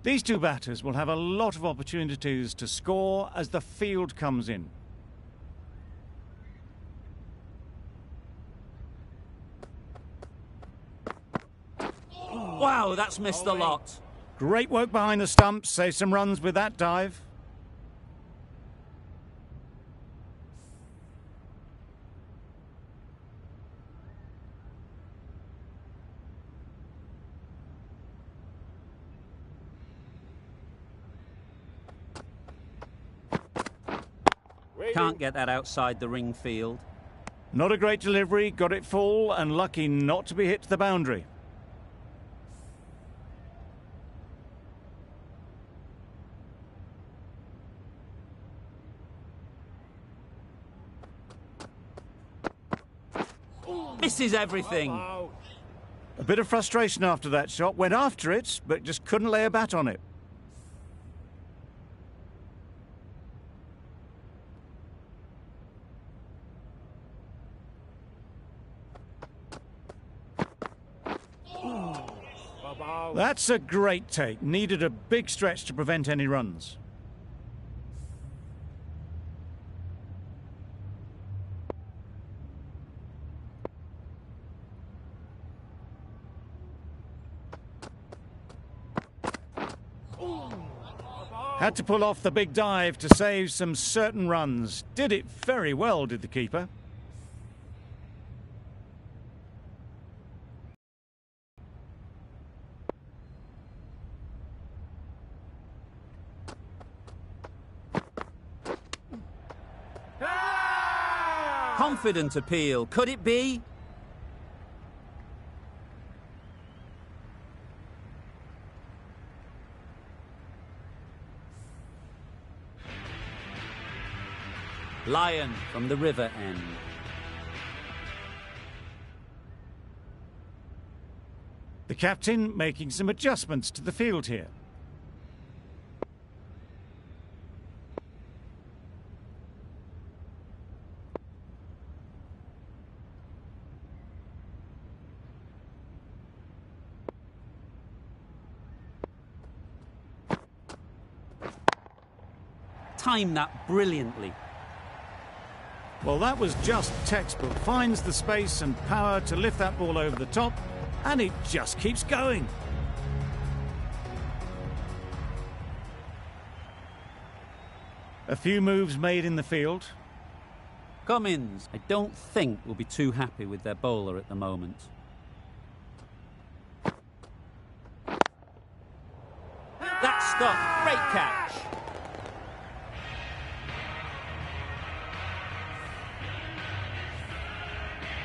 These two batters will have a lot of opportunities to score as the field comes in. Wow, that's missed a lot. Great work behind the stumps, save some runs with that dive. Can't get that outside the ring field. Not a great delivery, got it full and lucky not to be hit to the boundary. Misses everything. A bit of frustration after that shot, went after it, but just couldn't lay a bat on it. That's a great take. Needed a big stretch to prevent any runs. Had to pull off the big dive to save some certain runs. Did it very well, did the keeper. Confident appeal. Could it be? Lion from the river end. The captain making some adjustments to the field here. Timed that brilliantly. Well, that was just textbook. Finds the space and power to lift that ball over the top, and it just keeps going. A few moves made in the field. Cummins, I don't think, will be too happy with their bowler at the moment. That's stuff. Great catch.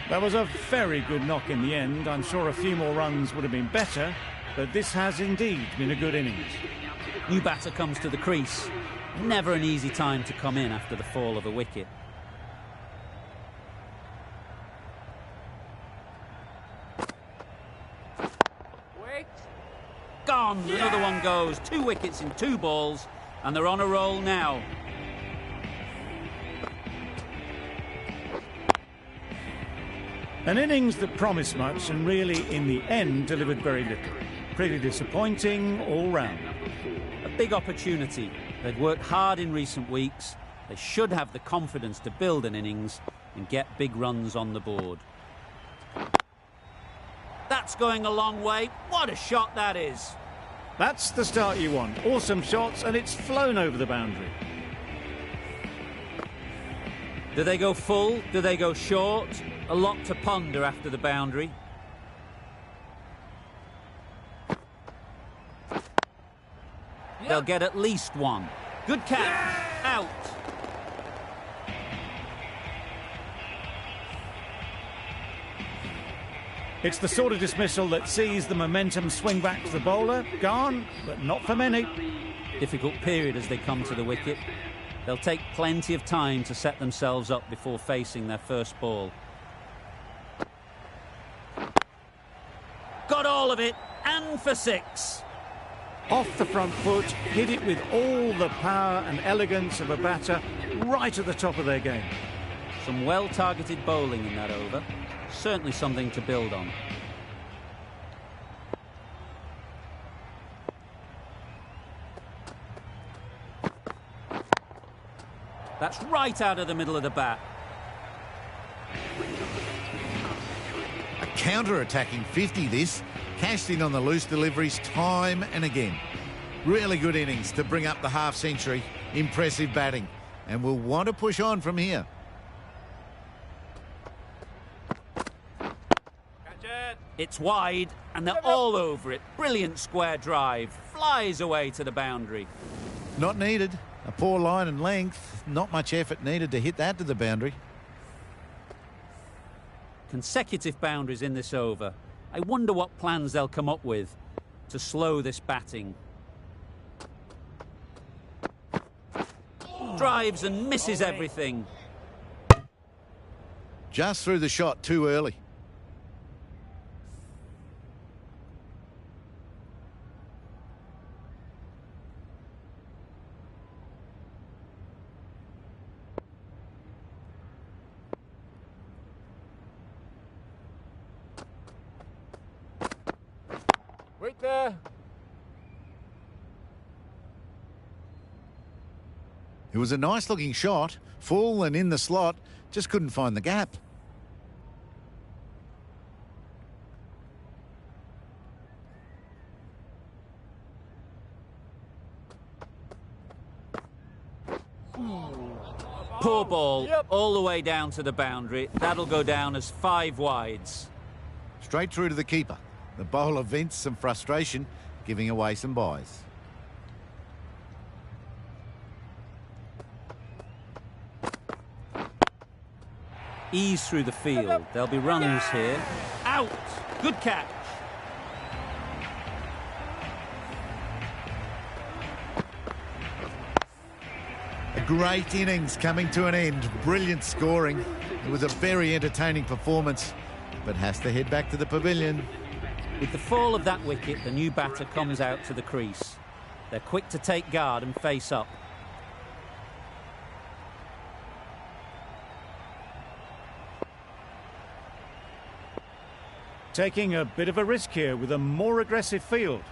That was a very good knock in the end. I'm sure a few more runs would have been better, but this has indeed been a good innings. New batter comes to the crease. Never an easy time to come in after the fall of a wicket. Gone. Another one goes. 2 wickets in 2 balls, and they're on a roll now. An innings that promised much and really, in the end, delivered very little. Pretty disappointing all round. A big opportunity. They've worked hard in recent weeks. They should have the confidence to build an innings and get big runs on the board. That's going a long way. What a shot that is. That's the start you want. Awesome shots, and it's flown over the boundary. Do they go full? Do they go short? A lot to ponder after the boundary. They'll get at least one. Good catch. Out. It's the sort of dismissal that sees the momentum swing back to the bowler. Gone, but not for many. Difficult period as they come to the wicket. They'll take plenty of time to set themselves up before facing their first ball. Got all of it, and for 6. Off the front foot, hit it with all the power and elegance of a batter right at the top of their game. Some well-targeted bowling in that over. Certainly something to build on. That's right out of the middle of the bat. A counter-attacking 50 this. Cashed in on the loose deliveries time and again. Really good innings to bring up the half-century. Impressive batting. And we'll want to push on from here. It's wide, and they're all over it. Brilliant square drive. Flies away to the boundary. Not needed. A poor line and length. Not much effort needed to hit that to the boundary. Consecutive boundaries in this over. I wonder what plans they'll come up with to slow this batting. Drives and misses everything. Just threw the shot too early. Wait there. It was a nice looking shot, full and in the slot, just couldn't find the gap. Poor ball, all the way down to the boundary. That'll go down as 5 wides. Straight through to the keeper. The bowler vents some frustration, giving away some byes. Ease through the field. There'll be runs here. Out! Good catch. A great innings coming to an end. Brilliant scoring. It was a very entertaining performance, but has to head back to the pavilion. With the fall of that wicket, the new batter comes out to the crease. They're quick to take guard and face up. Taking a bit of a risk here with a more aggressive field.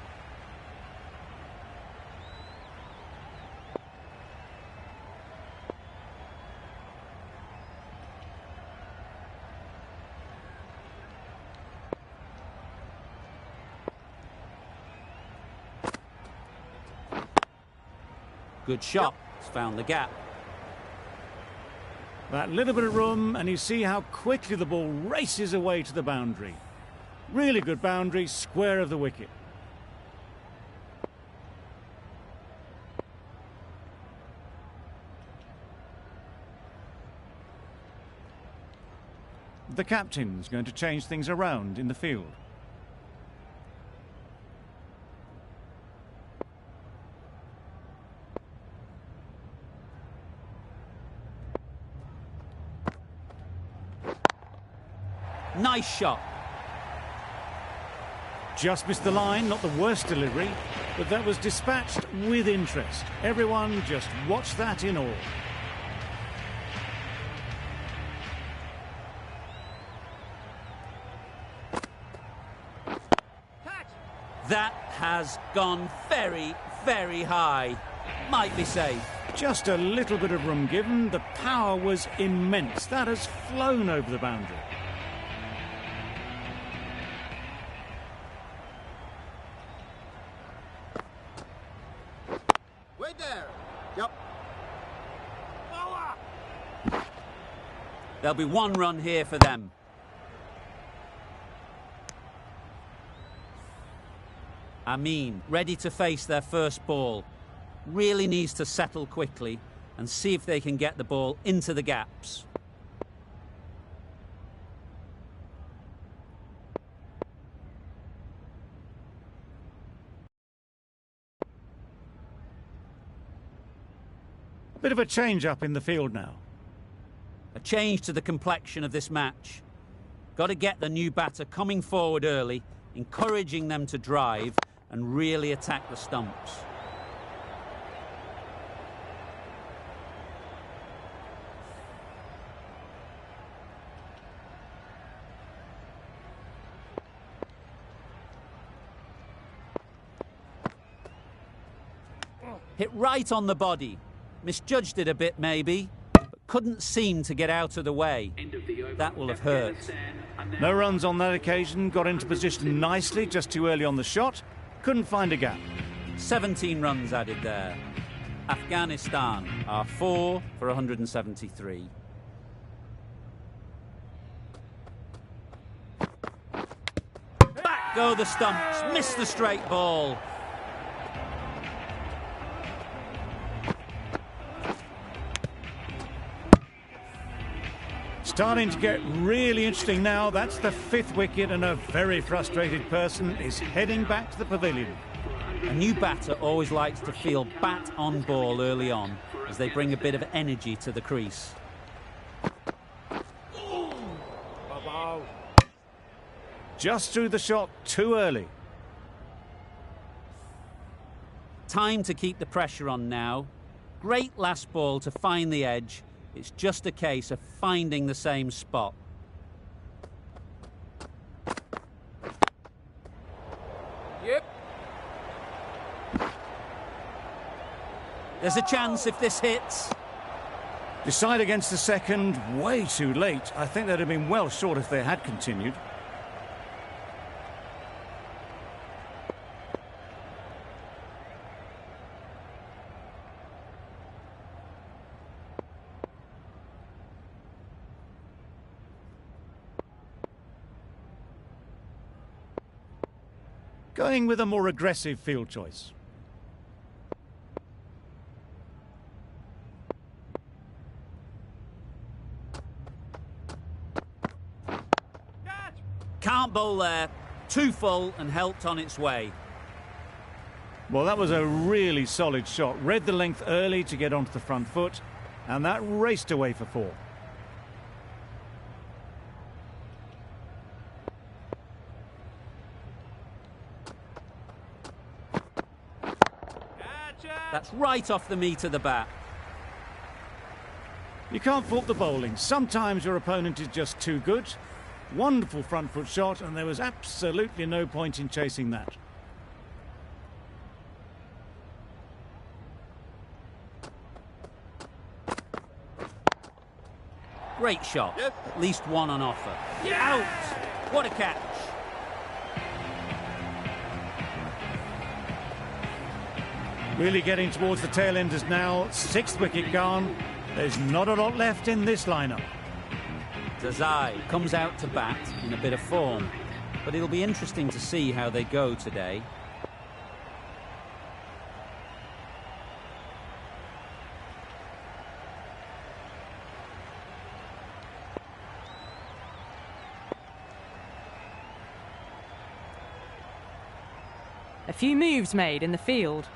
Good shot. It's found the gap. That little bit of room, and you see how quickly the ball races away to the boundary. Really good boundary, square of the wicket. The captain's going to change things around in the field. Nice shot. Just missed the line, not the worst delivery, but that was dispatched with interest. Everyone just watched that in awe. That has gone very, very high. Might be safe. Just a little bit of room given. The power was immense. That has flown over the boundary. Wait there. Yep. There'll be 1 run here for them. Amin, ready to face their first ball. Really needs to settle quickly and see if they can get the ball into the gaps. Bit of a change-up in the field now. A change to the complexion of this match. Got to get the new batter coming forward early, encouraging them to drive and really attack the stumps. Hit right on the body. Misjudged it a bit, maybe. couldn't seem to get out of the way. That will have hurt. No runs on that occasion, got into position nicely, just too early on the shot, couldn't find a gap. 17 runs added there. Afghanistan are 4 for 173. Back go the stumps, missed the straight ball. Starting to get really interesting now. That's the 5th wicket, and a very frustrated person is heading back to the pavilion. A new batter always likes to feel bat on ball early on, as they bring a bit of energy to the crease. Just threw the shot too early. Time to keep the pressure on now. Great last ball to find the edge. It's just a case of finding the same spot. Yep. There's a chance if this hits. Decide against the second, way too late. I think they'd have been well short if they had continued. Going with a more aggressive field choice. Can't bowl there. Too full and helped on its way. Well, that was a really solid shot. Read the length early to get onto the front foot, and that raced away for 4. That's right off the meat of the bat. You can't fault the bowling. Sometimes your opponent is just too good. Wonderful front foot shot, and there was absolutely no point in chasing that. Great shot. Yes. At least one on offer. Out! What a catch. Really getting towards the tail enders now. 6th wicket gone. There's not a lot left in this lineup. Techzie comes out to bat in a bit of form, but it'll be interesting to see how they go today. A few moves made in the field.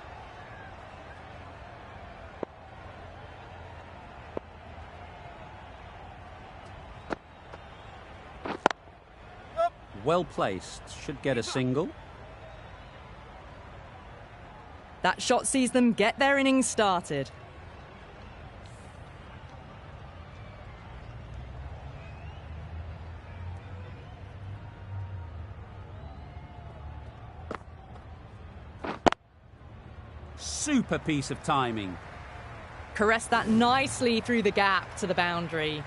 Well placed, should get a single. That shot sees them get their innings started. Super piece of timing. Caressed that nicely through the gap to the boundary.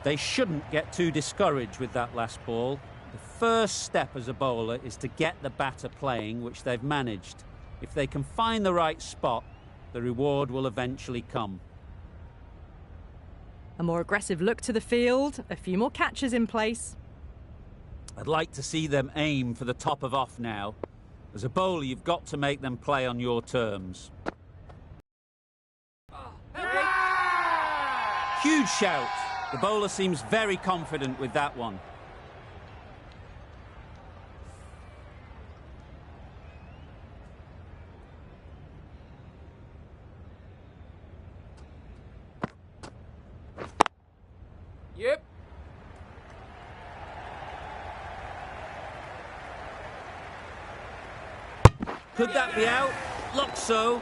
They shouldn't get too discouraged with that last ball. The first step as a bowler is to get the batter playing, which they've managed. If they can find the right spot, the reward will eventually come. A more aggressive look to the field, a few more catches in place. I'd like to see them aim for the top of off now. As a bowler, you've got to make them play on your terms. Huge shout. The bowler seems very confident with that one. Yep. Could that be out? Looks so.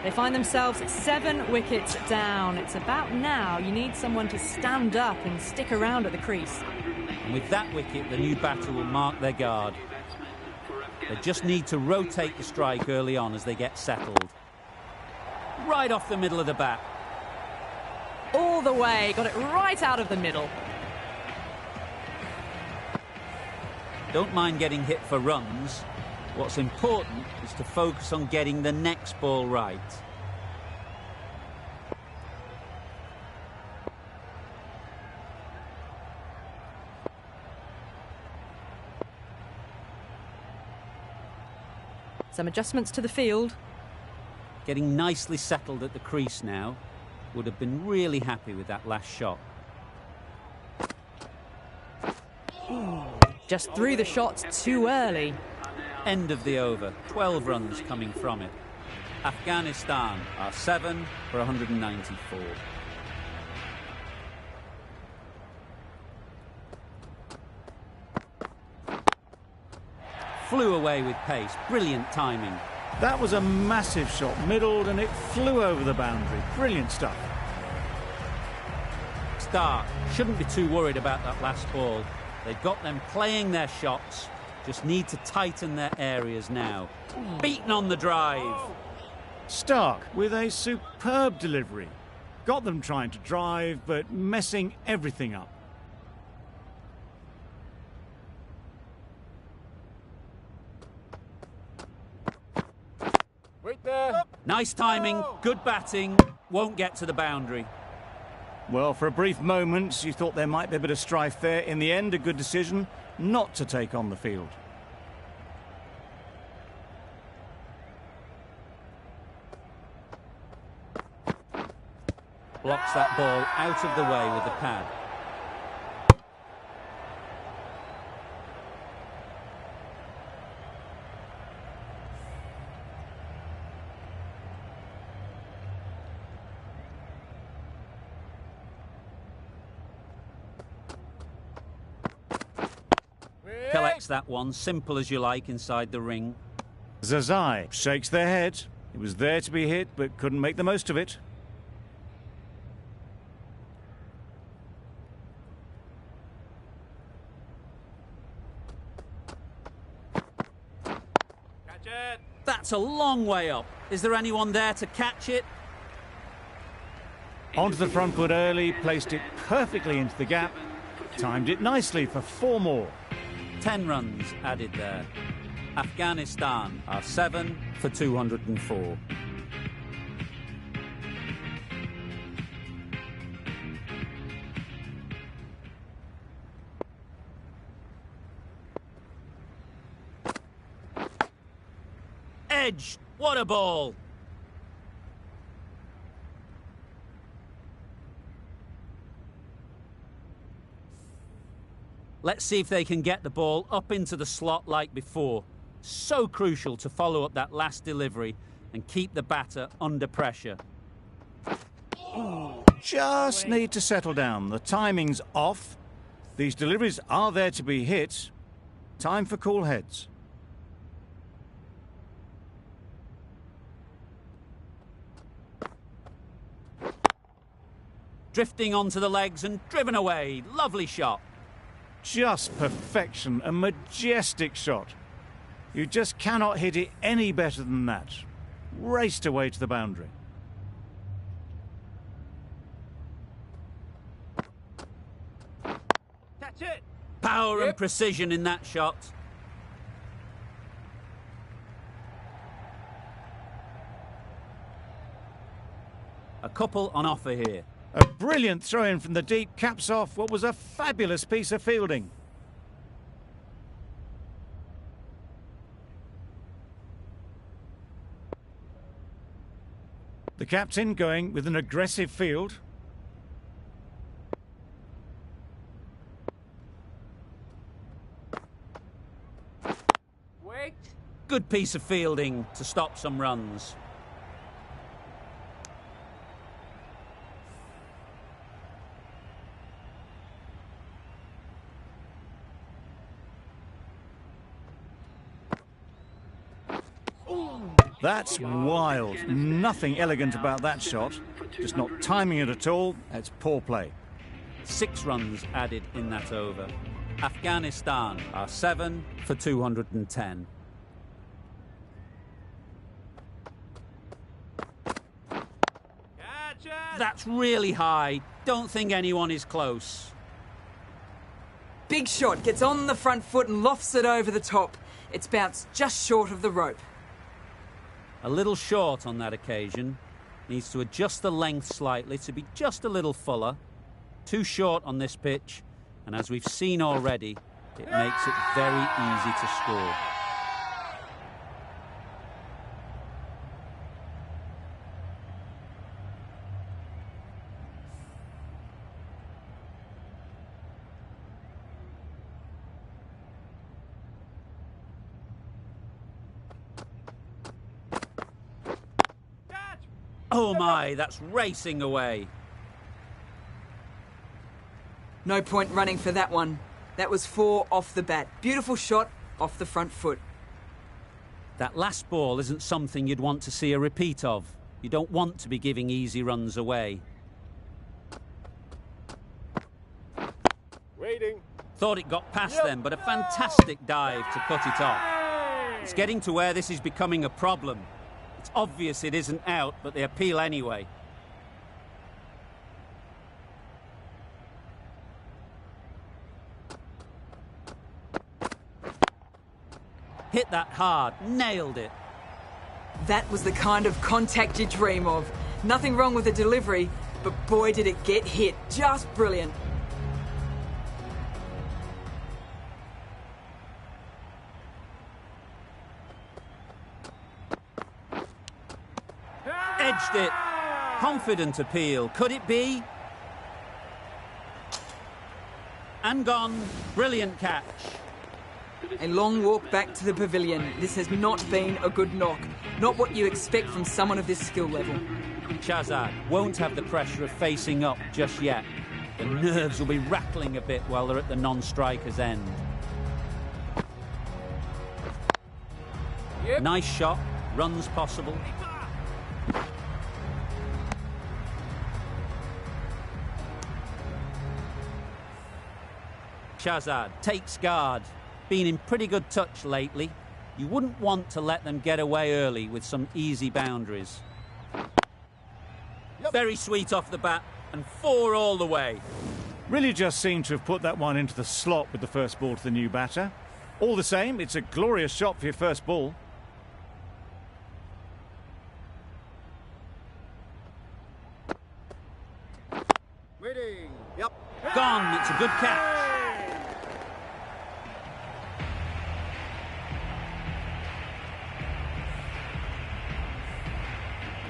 They find themselves 7 wickets down. It's about now you need someone to stand up and stick around at the crease. And with that wicket, the new batter will mark their guard. They just need to rotate the strike early on as they get settled. Right off the middle of the bat. All the way, got it right out of the middle. Don't mind getting hit for runs. What's important is to focus on getting the next ball right. Some adjustments to the field. Getting nicely settled at the crease now. Would have been really happy with that last shot. Just threw the shot too early. End of the over. 12 runs coming from it. Afghanistan are 7 for 194. Flew away with pace. Brilliant timing. That was a massive shot, middled, and it flew over the boundary. Brilliant stuff. Stark shouldn't be too worried about that last ball. They've got them playing their shots. Just need to tighten their areas now. Beaten on the drive. Stark with a superb delivery. Got them trying to drive, but messing everything up. Wait there. Nice timing, good batting. Won't get to the boundary. Well, for a brief moment, you thought there might be a bit of strife there. In the end, a good decision not to take on the field. Blocks that ball out of the way with the pad. Collects that one, simple as you like, inside the ring. Zazai shakes their head. It was there to be hit, but couldn't make the most of it. Catch it. That's a long way up. Is there anyone there to catch it? Onto the front foot early, placed it perfectly into the gap. Timed it nicely for 4 more. 10 runs added there. Afghanistan are 7 for 204. Edge! What a ball! Let's see if they can get the ball up into the slot like before. So crucial to follow up that last delivery and keep the batter under pressure. Just need to settle down. The timing's off. These deliveries are there to be hit. Time for cool heads. Drifting onto the legs and driven away. Lovely shot. Just perfection, a majestic shot. You just cannot hit it any better than that. Raced away to the boundary. Catch it. Power and precision in that shot. A couple on offer here. A brilliant throw-in from the deep caps off what was a fabulous piece of fielding. The captain going with an aggressive field. Wait. Good piece of fielding to stop some runs. That's wild. Nothing elegant about that shot. Just not timing it at all. It's poor play. 6 runs added in that over. Afghanistan are 7 for 210. that's really high. Don't think anyone is close. Big shot, gets on the front foot and lofts it over the top. It's bounced just short of the rope. A little short on that occasion. Needs to adjust the length slightly to be just a little fuller. Too short on this pitch, and as we've seen already, it makes it very easy to score. Oh my, that's racing away. No point running for that one. That was 4 off the bat. Beautiful shot off the front foot. That last ball isn't something you'd want to see a repeat of. You don't want to be giving easy runs away. Waiting. Thought it got past them, but a fantastic dive to cut it off. It's getting to where this is becoming a problem. It's obvious it isn't out, but they appeal anyway. Hit that hard, nailed it. That was the kind of contact you dream of. Nothing wrong with the delivery, but boy did it get hit. Just brilliant. Edged it. Confident appeal. Could it be? And gone. Brilliant catch. A long walk back to the pavilion. This has not been a good knock. Not what you expect from someone of this skill level. Shahzad won't have the pressure of facing up just yet. The nerves will be rattling a bit while they're at the non-striker's end. Yep. Nice shot. Runs possible. Shahzad takes guard. Been in pretty good touch lately. You wouldn't want to let them get away early with some easy boundaries. Yep. Very sweet off the bat, and 4 all the way. Really just seemed to have put that one into the slot with the first ball to the new batter. All the same, it's a glorious shot for your first ball. Waiting. Yep. Gone, it's a good catch.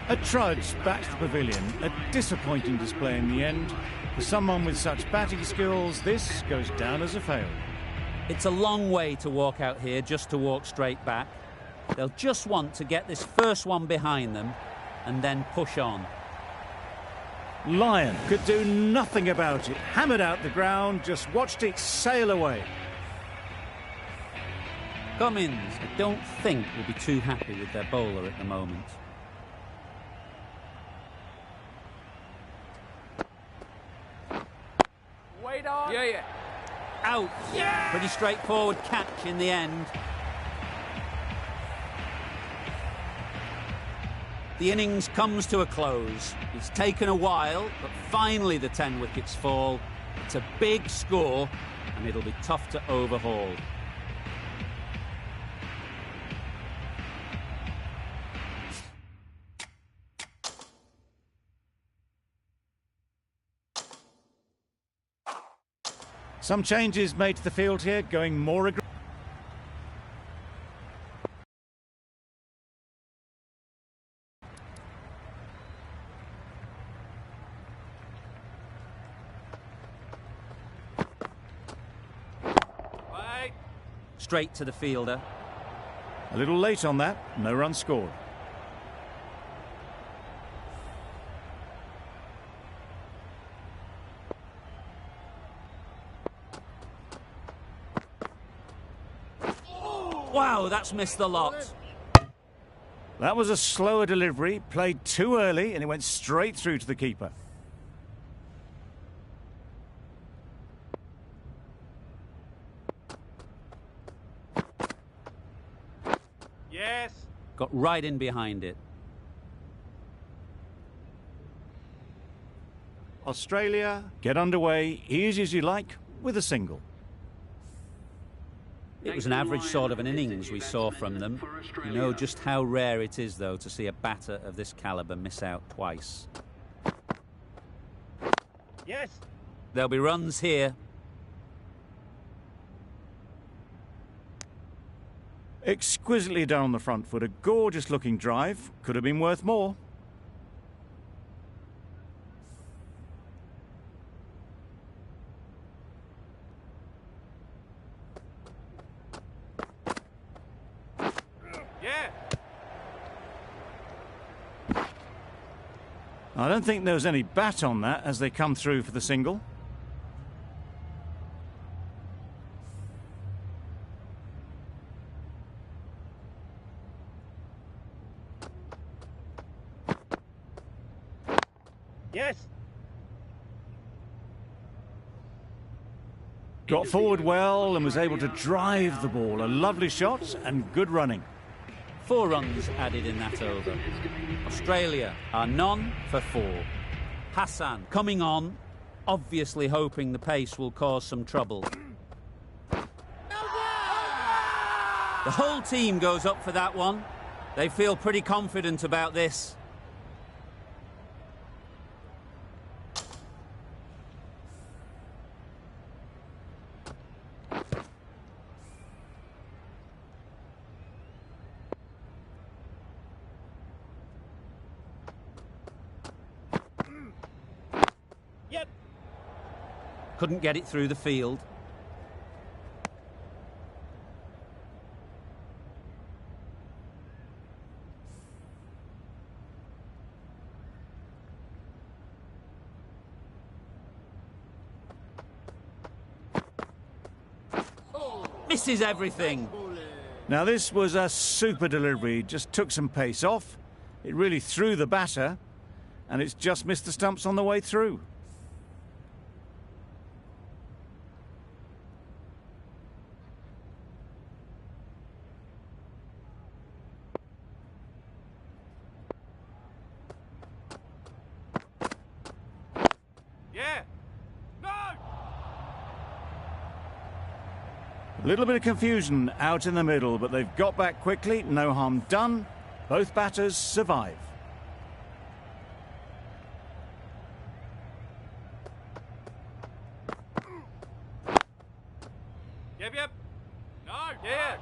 A trudge back to the pavilion. A disappointing display in the end. For someone with such batting skills, this goes down as a fail. It's a long way to walk out here just to walk straight back. They'll just want to get this first one behind them and then push on. Lyon could do nothing about it. Hammered out the ground, just watched it sail away. Cummins, I don't think, will be too happy with their bowler at the moment. Wait on. Yeah. Out. Yeah! Pretty straightforward catch in the end. The innings comes to a close. It's taken a while, but finally the 10 wickets fall. It's a big score, and it'll be tough to overhaul. Some changes made to the field here, going more aggressive. Straight to the fielder. A little late on that, no run scored. Wow, that's missed the lot. That was a slower delivery, played too early, and it went straight through to the keeper. Yes. Got right in behind it. Australia get underway easy as you like with a single. It was an average sort of an innings we saw from them. You know just how rare it is, though, to see a batter of this calibre miss out twice. Yes. There'll be runs here. Exquisitely done on the front foot, a gorgeous looking drive. Could have been worth more. Yeah. I don't think there was any bat on that as they come through for the single. Yes. Got forward well and was able to drive the ball. A lovely shot and good running. 4 runs added in that over. Australia are none for 4. Hassan coming on, obviously hoping the pace will cause some trouble. The whole team goes up for that one. They feel pretty confident about this. Yep. Couldn't get it through the field. Misses everything. Now this was a super delivery, just took some pace off. It really threw the batter and it's just missed the stumps on the way through. Yeah. No. A little bit of confusion out in the middle, but they've got back quickly, no harm done. Both batters survive. Yep. Yep. No. Yeah.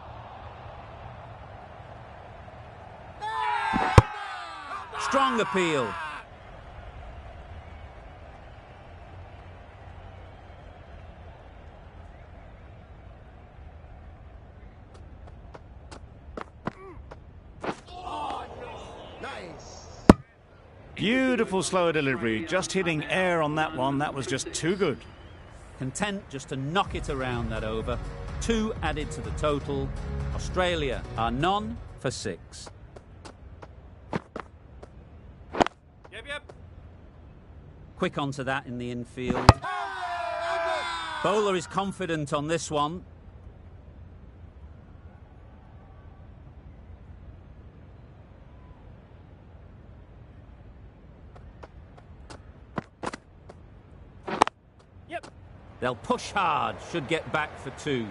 Strong appeal. Beautiful slower delivery, just hitting air on that one. That was just too good. Content just to knock it around that over. 2 added to the total. Australia are none for 6. Yep. Quick onto that in the infield. Bowler is confident on this one. Yep. They'll push hard, should get back for 2.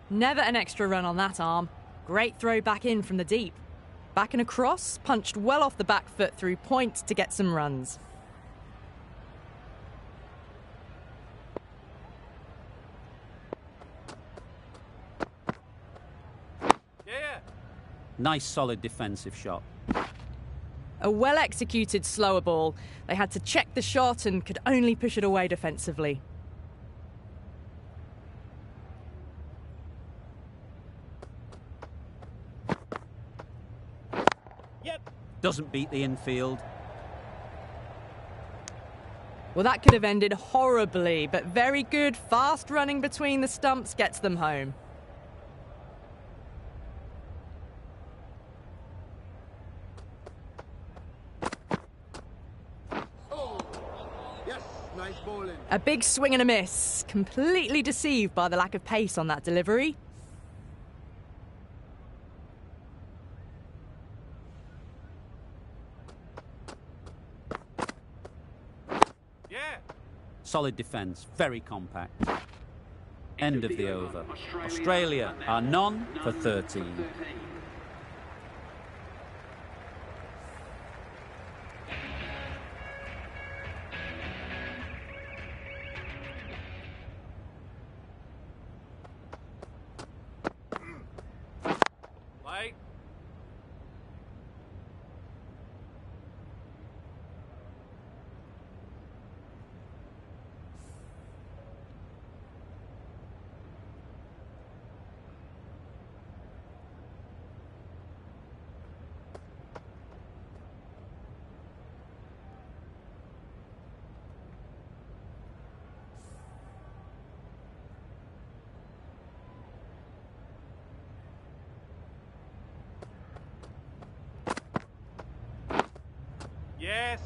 Never an extra run on that arm. Great throw back in from the deep. Back and across, punched well off the back foot through point to get some runs. Yeah. Nice solid defensive shot. A well-executed slower ball. They had to check the shot and could only push it away defensively. Yep. Doesn't beat the infield. Well, that could have ended horribly, but very good, fast running between the stumps gets them home. Yes. Nice bowling. A big swing and a miss. Completely deceived by the lack of pace on that delivery. Solid defence, very compact. End of the over. Australia are none for 13. Play. Yes.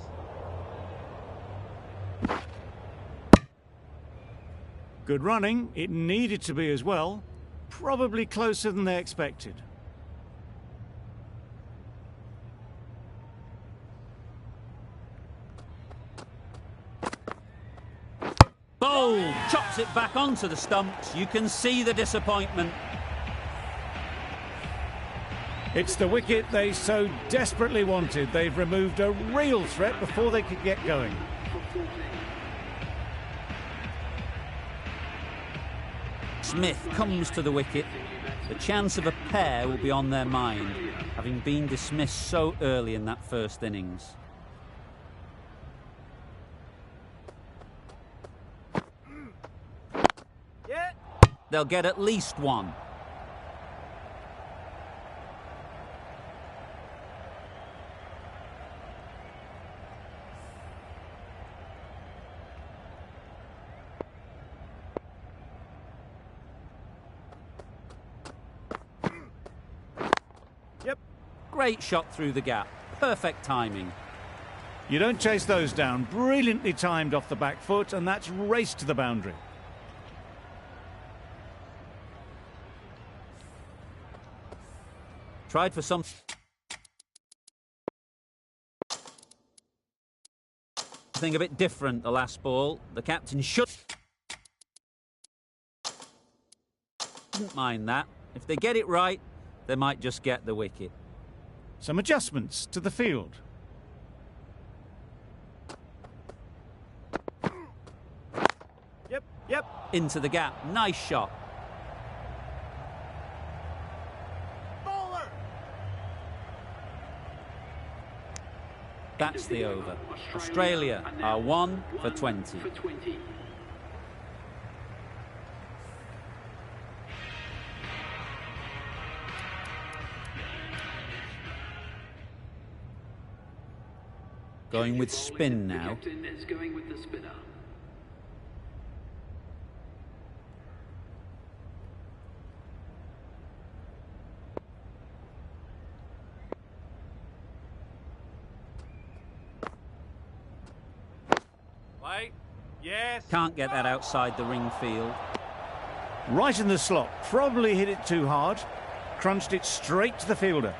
Good running. It needed to be as well. Probably closer than they expected. Bold! Chops it back onto the stumps. You can see the disappointment. It's the wicket they so desperately wanted. They've removed a real threat before they could get going. Smith comes to the wicket. The chance of a pair will be on their mind, having been dismissed so early in that first innings. Yeah. They'll get at least one. Yep. Great shot through the gap. Perfect timing. You don't chase those down. Brilliantly timed off the back foot, and that's raced to the boundary. Tried for something a bit different the last ball. The captain shouldn't mind that. If they get it right, they might just get the wicket. Some adjustments to the field. Yep. Into the gap. Nice shot. Bowler. That's the over. Australia are 1 for 20. Going with spin now. Play. Yes. Can't get that outside the ring field. Right in the slot. Probably hit it too hard. Crunched it straight to the fielder.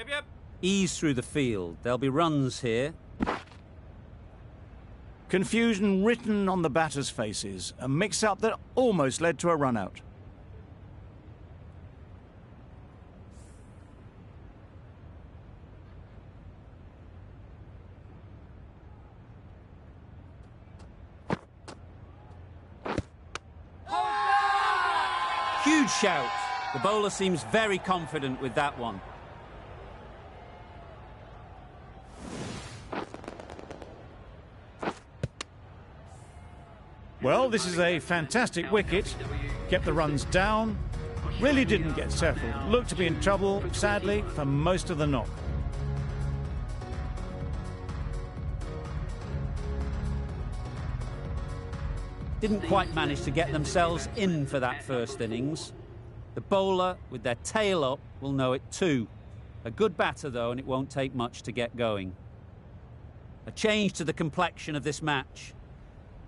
Yep. Ease through the field. There'll be runs here. Confusion written on the batters' faces. A mix-up that almost led to a run-out. Huge shout. The bowler seems very confident with that one. Well, this is a fantastic wicket. Kept the runs down. Really didn't get settled. Looked to be in trouble, sadly, for most of the knock. Didn't quite manage to get themselves in for that first innings. The bowler, with their tail up, will know it too. A good batter, though, and it won't take much to get going. A change to the complexion of this match.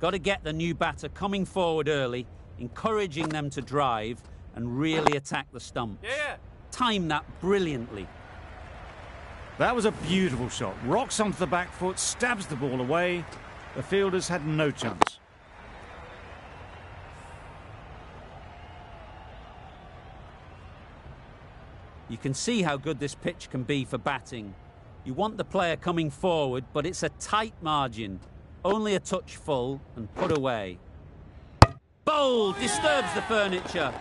Got to get the new batter coming forward early, encouraging them to drive and really attack the stumps. Yeah. Time that brilliantly. That was a beautiful shot. Rocks onto the back foot, stabs the ball away. The fielders had no chance. You can see how good this pitch can be for batting. You want the player coming forward, but it's a tight margin. Only a touch full and put away. Bowl disturbs the furniture.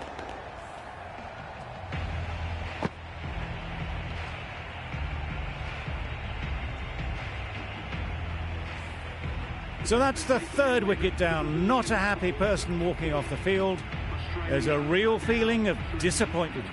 So that's the third wicket down. Not a happy person walking off the field. There's a real feeling of disappointment.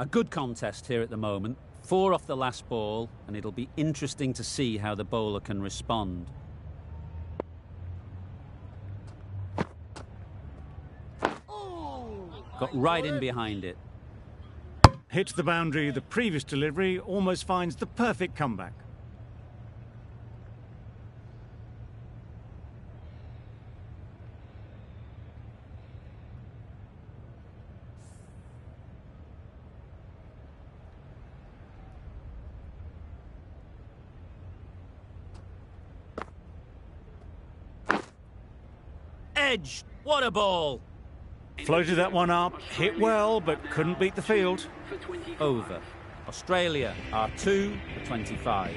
A good contest here at the moment. 4 off the last ball, and it'll be interesting to see how the bowler can respond. Got right in behind it. Hit the boundary, the previous delivery almost finds the perfect comeback. Edge! What a ball! Floated that one up, hit well, but couldn't beat the field. Over. Australia are 2 for 25.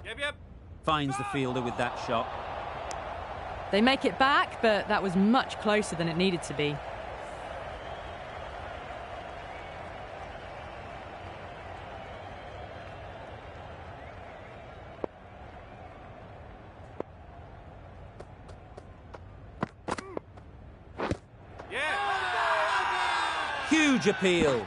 Yep. Finds the fielder with that shot. They make it back, but that was much closer than it needed to be. Yeah. Huge appeal.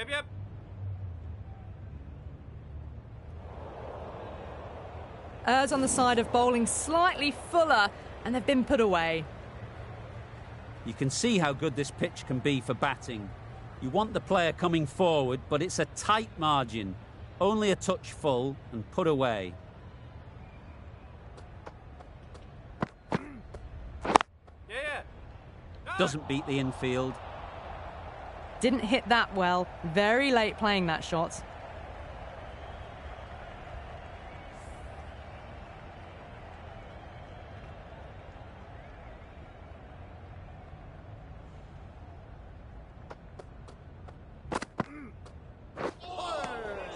Yep. Errs on the side of bowling slightly fuller, and they've been put away. You can see how good this pitch can be for batting. You want the player coming forward, but it's a tight margin. Only a touch full and put away. Yeah. Doesn't beat the infield. Didn't hit that well. Very late playing that shot.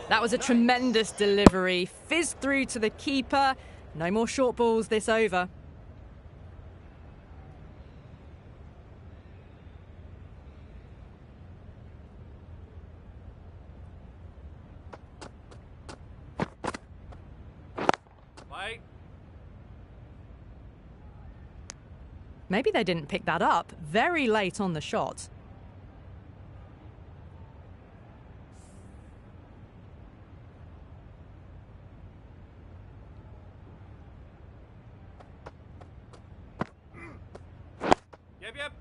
That was a tremendous delivery. Fizzed through to the keeper. No more short balls this over. Wait. Maybe they didn't pick that up. Very late on the shot. Yep.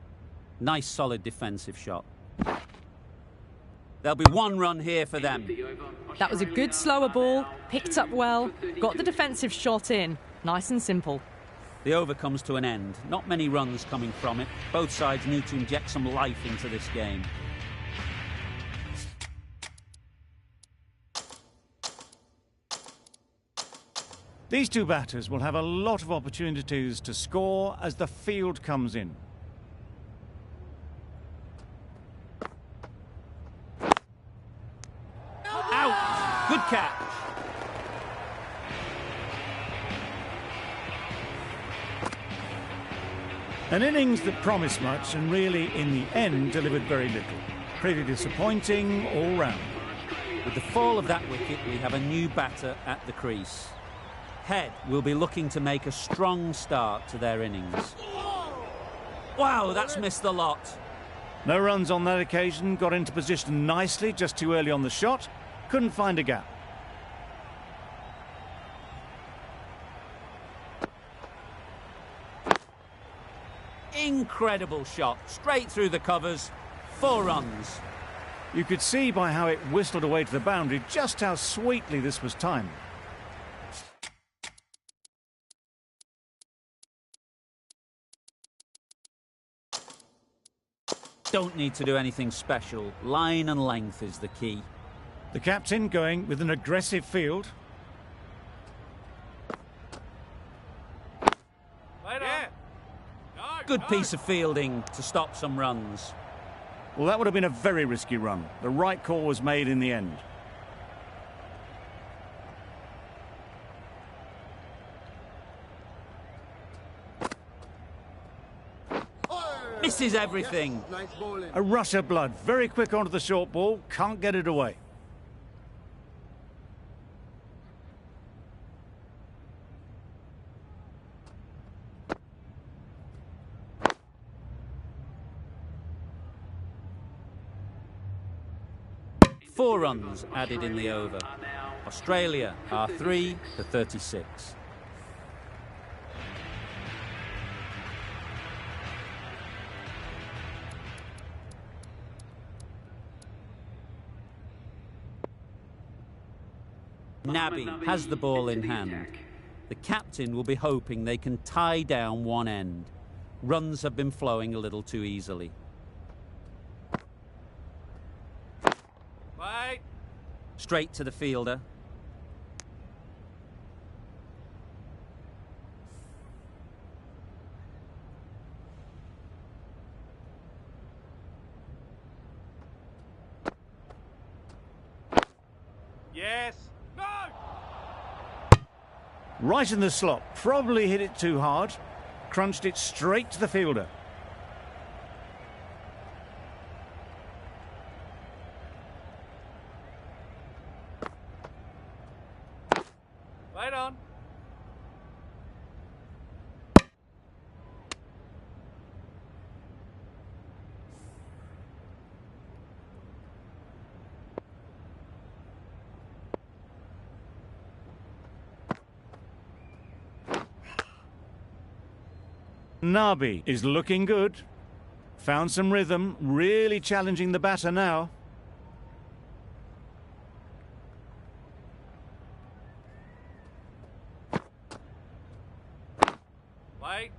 Nice solid defensive shot. There'll be one run here for them. That was a good slower ball. Picked up well. Got the defensive shot in. Nice and simple. The over comes to an end. Not many runs coming from it. Both sides need to inject some life into this game. These two batters will have a lot of opportunities to score as the field comes in. Out! Good catch. An innings that promised much and really, in the end, delivered very little. Pretty disappointing all round. With the fall of that wicket, we have a new batter at the crease. Head will be looking to make a strong start to their innings. Wow, that's missed the lot. No runs on that occasion, got into position nicely, just too early on the shot. Couldn't find a gap. Incredible shot, straight through the covers, 4 runs. You could see by how it whistled away to the boundary just how sweetly this was timed. Don't need to do anything special. Line and length is the key. The captain going with an aggressive field. Yeah. Good piece of fielding to stop some runs. Well, that would have been a very risky run. The right call was made in the end. Misses everything. A rush of blood, very quick onto the short ball, can't get it away. Four runs added in the over. Australia are 3 for 36. Nabby has the ball in hand. The captain will be hoping they can tie down one end. Runs have been flowing a little too easily. Wait. Straight to the fielder. Yes. No. Right in the slot, probably hit it too hard. Crunched it straight to the fielder. Right on. Nabi is looking good. Found some rhythm, really challenging the batter now. Wait.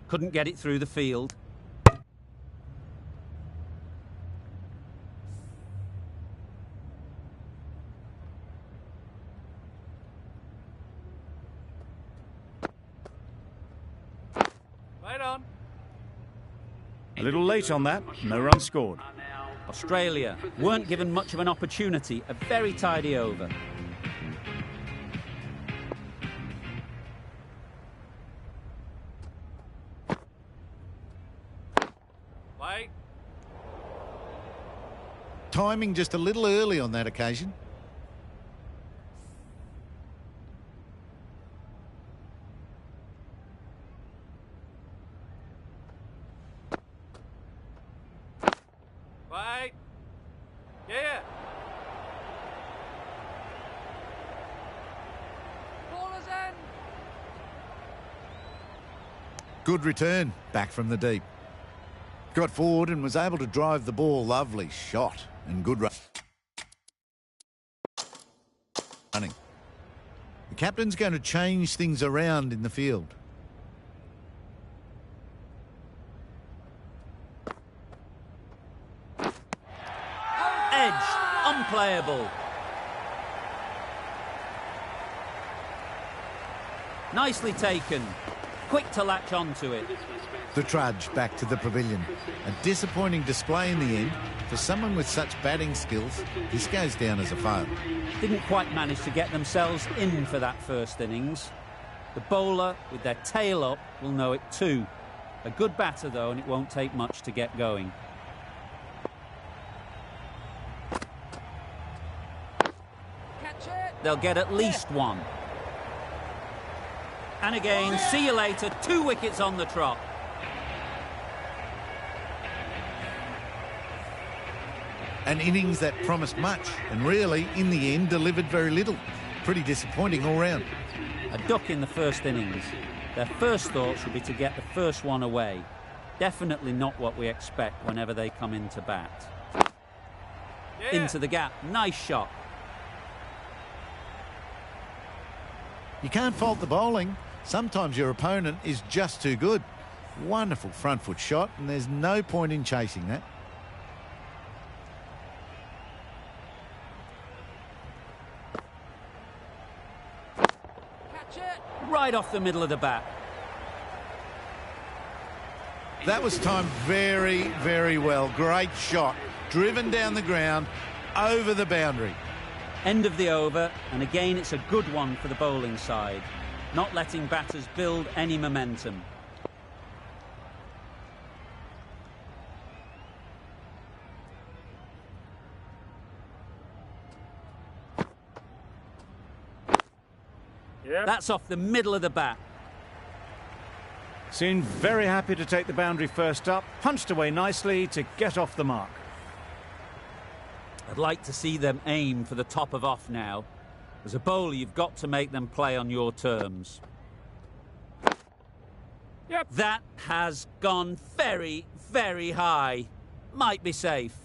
Couldn't get it through the field. Right on. A little late on that, no run scored. Australia weren't given much of an opportunity. A very tidy over. Wait. Timing just a little early on that occasion. Wait. Yeah. Ballers in. Good return, back from the deep. Got forward and was able to drive the ball. Lovely shot and good running. The captain's going to change things around in the field. Edge, unplayable. Nicely taken. Quick to latch onto it. The trudge back to the pavilion. A disappointing display in the end. For someone with such batting skills, this goes down as a fail. Didn't quite manage to get themselves in for that first innings. The bowler, with their tail up, will know it too. A good batter, though, and it won't take much to get going. Catch it. They'll get at least one. And again, see you later, 2 wickets on the trot. An innings that promised much and really, in the end, delivered very little. Pretty disappointing all round. A duck in the first innings. Their first thought should be to get the first one away. Definitely not what we expect whenever they come into bat. Yeah. Into the gap, nice shot. You can't fault the bowling. Sometimes your opponent is just too good. Wonderful front foot shot, and there's no point in chasing that. Catch it. Right off the middle of the bat. That was timed very, very well. Great shot. Driven down the ground, over the boundary. End of the over, and again it's a good one for the bowling side. Not letting batters build any momentum. Yep. That's off the middle of the bat. Seemed very happy to take the boundary first up, punched away nicely to get off the mark. I'd like to see them aim for the top of off now. As a bowler, you've got to make them play on your terms. Yep. That has gone very, very high. Might be safe.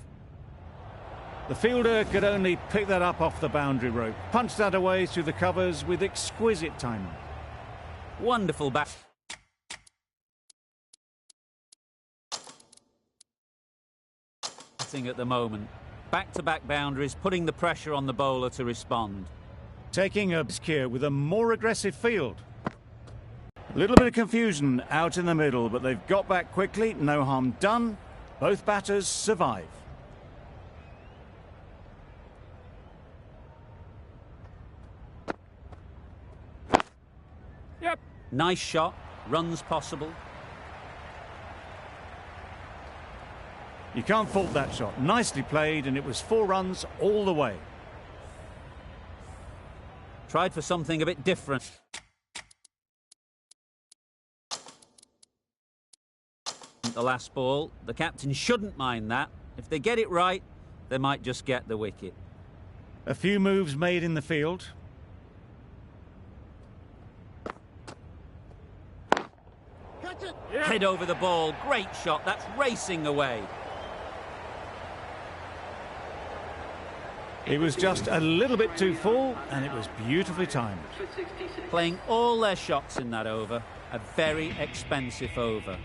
The fielder could only pick that up off the boundary rope, punched that away through the covers with exquisite timing. Wonderful bat. At the moment. Back-to-back boundaries, putting the pressure on the bowler to respond. Taking a risk here with a more aggressive field. A little bit of confusion out in the middle, but they've got back quickly, no harm done. Both batters survive. Yep. Nice shot, runs possible. You can't fault that shot. Nicely played, and it was 4 runs all the way. Tried for something a bit different. The last ball, the captain shouldn't mind that. If they get it right, they might just get the wicket. A few moves made in the field. Yep. Head over the ball, great shot, that's racing away. He was just a little bit too full, and it was beautifully timed. Playing all their shots in that over, a very expensive over.